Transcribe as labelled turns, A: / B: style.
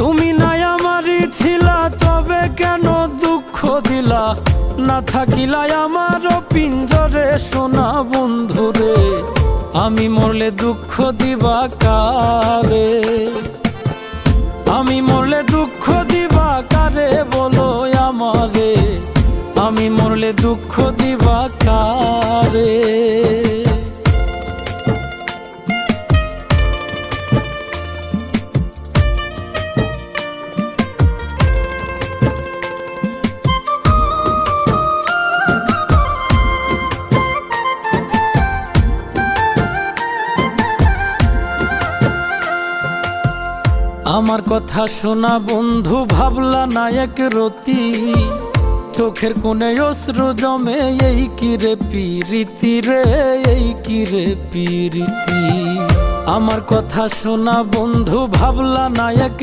A: তুমি নাই আমারই ছিলা, তবে কেন দুঃখ দিলা? না থাকিলা আমার পিঞ্জরে সোনা বন্ধুরে, আমি মরলে দুঃখ দিবা কারে? আমি মরলে দুঃখ দিবা কারে বলো আমারে? আমি মরলে দুঃখ দিবা কারে? আমার কথা শোনা বন্ধু, ভাবলা না এক রতি, চোখের কোণে অশ্রু জমে, এই কি রে পিরিতি রে, এই কি রে পিরিতি। আমার কথা শোনা বন্ধু, ভাবলা না এক